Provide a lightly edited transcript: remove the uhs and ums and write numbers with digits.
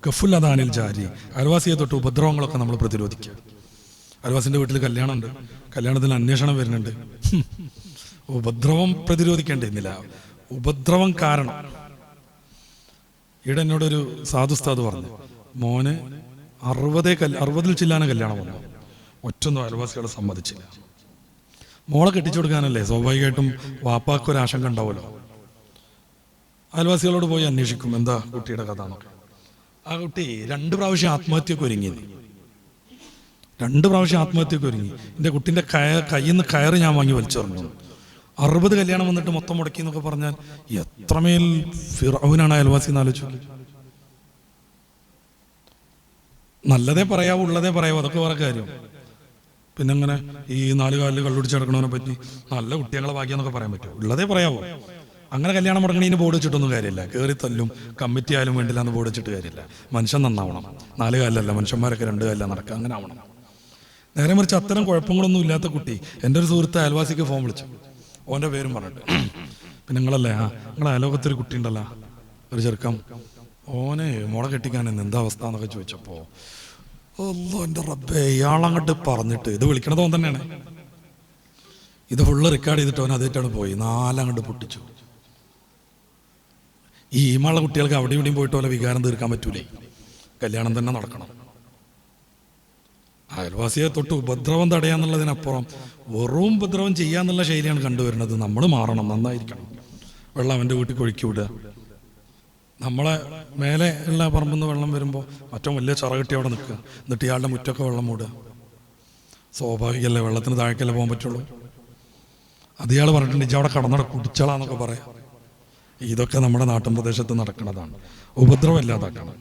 കഫുല്ലദാനിൽ ജാരി, അയൽവാസിയെ തൊട്ട് ഉപദ്രവങ്ങളൊക്കെ നമ്മൾ പ്രതിരോധിക്കുക. അയൽവാസിൻ്റെ വീട്ടിൽ കല്യാണമുണ്ട്, കല്യാണത്തിന് അന്വേഷണം വരുന്നുണ്ട്, ഉപദ്രവം പ്രതിരോധിക്കേണ്ടിയിരുന്നില്ല, ഉപദ്രവം കാരണം. ഇവിടെ എന്നോടൊരു സാധുസ്താദ് പറഞ്ഞു, മോന് 60 ചില്ലാന കല്യാണം വന്നു, ഒറ്റൊന്നും അയൽവാസികളെ സമ്മതിച്ചില്ല. മോളെ കെട്ടിച്ചു കൊടുക്കാനല്ലേ, സ്വാഭാവികമായിട്ടും വാപ്പാക്കൊരാശങ്ക ഉണ്ടാവുമല്ലോ. അയൽവാസികളോട് പോയി അന്വേഷിക്കും എന്താ കുട്ടിയുടെ കഥ എന്നൊക്കെ. ആ കുട്ടി 2 പ്രാവശ്യം ആത്മഹത്യക്ക് ഒരുങ്ങി. 2 പ്രാവശ്യം ആത്മഹത്യക്ക് ഒരുങ്ങി. എൻ്റെ കുട്ടീൻ്റെ കയ്യിൽ നിന്ന് കയറ് ഞാൻ വാങ്ങി വലിച്ചെറിഞ്ഞു. 60 കല്യാണം വന്നിട്ട് മൊത്തം മുടക്കി എന്നൊക്കെ പറഞ്ഞാൽ എത്രമേൽ ഫിറൗനാണ് അയൽവാസി എന്ന് ആലോചിച്ചു. നല്ലതേ പറയാവൂ, ഉള്ളതേ പറയാവൂ, അതൊക്കെ വേറെ കാര്യം. പിന്നെ അങ്ങനെ ഈ 4 കാലിൽ കള്ളുടിച്ച് നടക്കണവനെ പറ്റി നല്ല കുട്ടികളെ ഭാഗ്യം പറയാൻ പറ്റുമോ? ഉള്ളതേ പറയാവോ? അങ്ങനെ കല്യാണം മുടങ്ങണീന് ബോർഡ് വെച്ചിട്ടൊന്നും കാര്യമില്ല. കയറി തല്ലും കമ്മിറ്റി ആയാലും വേണ്ടില്ല എന്ന് ബോർഡ് വെച്ചിട്ട് കാര്യമില്ല. മനുഷ്യൻ നന്നാവണം. 4 കാലിലല്ല, മനുഷ്യന്മാരൊക്കെ 2 കാലിലാണ് നടക്കുക, അങ്ങനെ ആവണം. നേരെ മറിച്ച് അത്തരം കുഴപ്പങ്ങളൊന്നും ഇല്ലാത്ത കുട്ടി എൻ്റെ ഒരു സുഹൃത്ത് അയൽവാസിക്ക് ഫോൺ വിളിച്ചു, ഓൻ്റെ പേരും പറഞ്ഞിട്ട്, പിന്നെ നിങ്ങളല്ലേ നിങ്ങളെ അയലോകത്തൊരു കുട്ടി ഉണ്ടല്ലോ, ഒരു ചെറുക്കം, ഓനെ മോളെ കെട്ടിക്കാൻ എന്താ അവസ്ഥ എന്നൊക്കെ ചോദിച്ചപ്പോൾ എൻ്റെ റബ്ബേ, ഇയാളങ്ങോട്ട് പറഞ്ഞിട്ട്, ഇത് വിളിക്കണത് ഓൻ തന്നെയാണ്, ഇത് ഫുള്ള് റെക്കോർഡ് ചെയ്തിട്ട് ഓൻ അതേറ്റാണ് പോയി 4 അങ്ങോട്ട് പൊട്ടിച്ചു. ഈ ഈമുള്ള കുട്ടികൾക്ക് അവിടെ ഇവിടെയും പോയിട്ട് പോലെ വികാരം തീർക്കാൻ പറ്റൂലേ, കല്യാണം തന്നെ നടക്കണം. അയൽവാസിയെ തൊട്ട് ഉപദ്രവം തടയാന്നുള്ളതിനപ്പുറം വെറും ഉപദ്രവം ചെയ്യാന്നുള്ള ശൈലിയാണ് കണ്ടുവരുന്നത്. നമ്മൾ മാറണം, നന്നായിരിക്കണം. വെള്ളം അവൻ്റെ വീട്ടിൽ കൊഴുക്കി വിടുക, നമ്മളെ മേലെ ഉള്ള പറമ്പിൽ നിന്ന് വെള്ളം വരുമ്പോൾ മറ്റോ വലിയ ചറകെട്ടി അവിടെ നിൽക്കുക, എന്നിട്ട് ഇയാളുടെ മുറ്റൊക്കെ വെള്ളം മൂടുക. സ്വാഭാവികമല്ലേ, വെള്ളത്തിന് താഴേക്കല്ലേ പോകാൻ പറ്റുള്ളൂ. അത് ഇയാൾ പറഞ്ഞിട്ടുണ്ട്, ഇജ്ജ് അവിടെ കടന്നട കുടിച്ചളാന്നൊക്കെ പറയാം. ഇതൊക്കെ നമ്മുടെ നാട്ടിൻ പ്രദേശത്ത് നടക്കുന്നതാണ്. ഉപദ്രവം ഇല്ലാതാക്കണം.